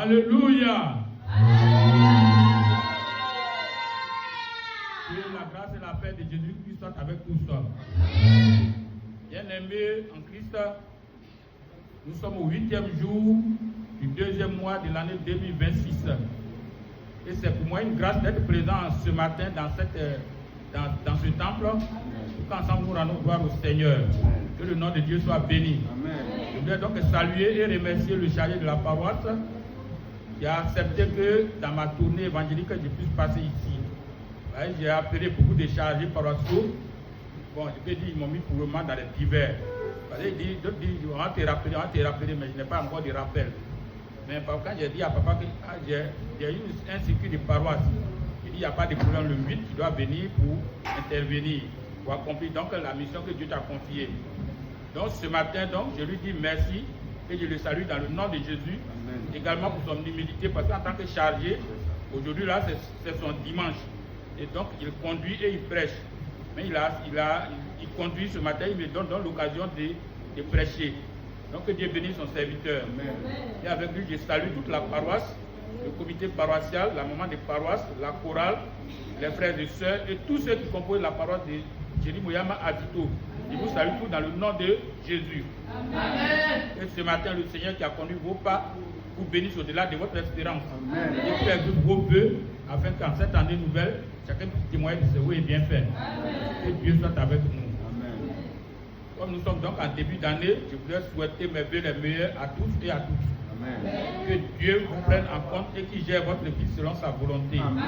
Alléluia. Que la grâce et la paix de Jésus-Christ soient avec tous. Bien-aimés en Christ, nous sommes au 8e jour du 2e mois de l'année 2026. Et c'est pour moi une grâce d'être présent ce matin dans ce temple, pour qu'ensemble nous rendons gloire au Seigneur. Que le nom de Dieu soit béni. Amen. Je voudrais donc saluer et remercier le chargé de la paroisse qui a accepté que dans ma tournée évangélique, je puisse passer ici. J'ai appelé beaucoup de chargés paroissiaux. Bon, je peux dire, ils m'ont mis pour le moment dans les divers. Ils disent, on va te rappeler, mais je n'ai pas encore de rappel. Mais quand j'ai dit à papa que j'ai eu un circuit de paroisse, il dit, il n'y a pas de problème, le 8, tu dois venir pour intervenir, pour accomplir donc la mission que Dieu t'a confiée. Donc ce matin, donc, je lui dis merci et je le salue dans le nom de Jésus. Amen. Également pour son humilité, parce qu'en tant que chargé, aujourd'hui là, c'est son dimanche. Et donc il conduit et il prêche. Mais il conduit ce matin, il me donne l'occasion de prêcher. Donc que Dieu bénisse son serviteur. Amen. Et avec lui, je salue toute la paroisse, le comité paroissial, la maman des paroisses, la chorale, les frères et sœurs et tous ceux qui composent la paroisse de Jerry Moyama Adito. Je vous salue tous dans le nom de Jésus. Amen. Et ce matin, le Seigneur qui a conduit vos pas vous bénisse au-delà de votre espérance. Amen. Et fait vos vœux afin qu'en cette année nouvelle, chacun puisse témoigner de ce vœu est bien fait. Amen. Que Dieu soit avec nous. Amen. Comme nous sommes donc en début d'année, je voudrais souhaiter mes vœux les meilleurs à tous et à toutes. Amen. Que Dieu vous prenne en compte et qu'il gère votre vie selon sa volonté. Amen.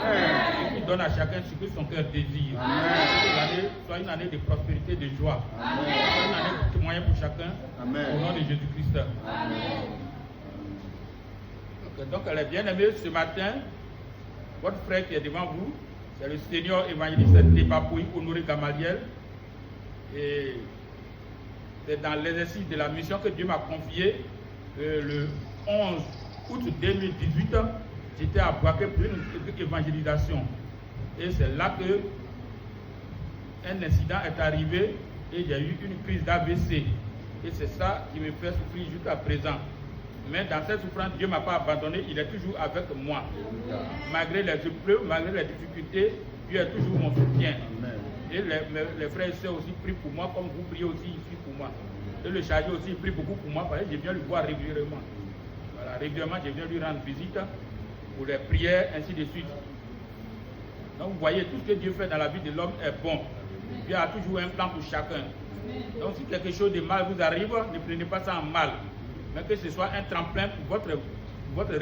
Et qu'il donne à chacun ce que son cœur désire. Amen. Que l'année soit une année de prospérité, de joie. Amen. Soit une année de témoignage pour chacun. Amen. Au nom de Jésus-Christ. Donc, les bien-aimés, ce matin, votre frère qui est devant vous, c'est le Seigneur évangéliste Tepapoui Honoré Gamaliel. Et c'est dans l'exercice de la mission que Dieu m'a confiée le 11 août 2018, j'étais à Boaké pour une évangélisation. Et c'est là que un incident est arrivé et j'ai eu une crise d'AVC. Et c'est ça qui me fait souffrir jusqu'à présent. Mais dans cette souffrance, Dieu ne m'a pas abandonné, il est toujours avec moi. Malgré les épreuves, malgré les difficultés, Dieu est toujours mon soutien. Et les frères et sœurs aussi prient pour moi, comme vous priez aussi ici pour moi. Et le chargé aussi prie beaucoup pour moi, parce que je viens le voir régulièrement. Voilà, régulièrement, je viens lui rendre visite pour les prières, ainsi de suite. Donc vous voyez, tout ce que Dieu fait dans la vie de l'homme est bon. Dieu a toujours un plan pour chacun. Donc si quelque chose de mal vous arrive, ne prenez pas ça en mal. Mais que ce soit un tremplin pour votre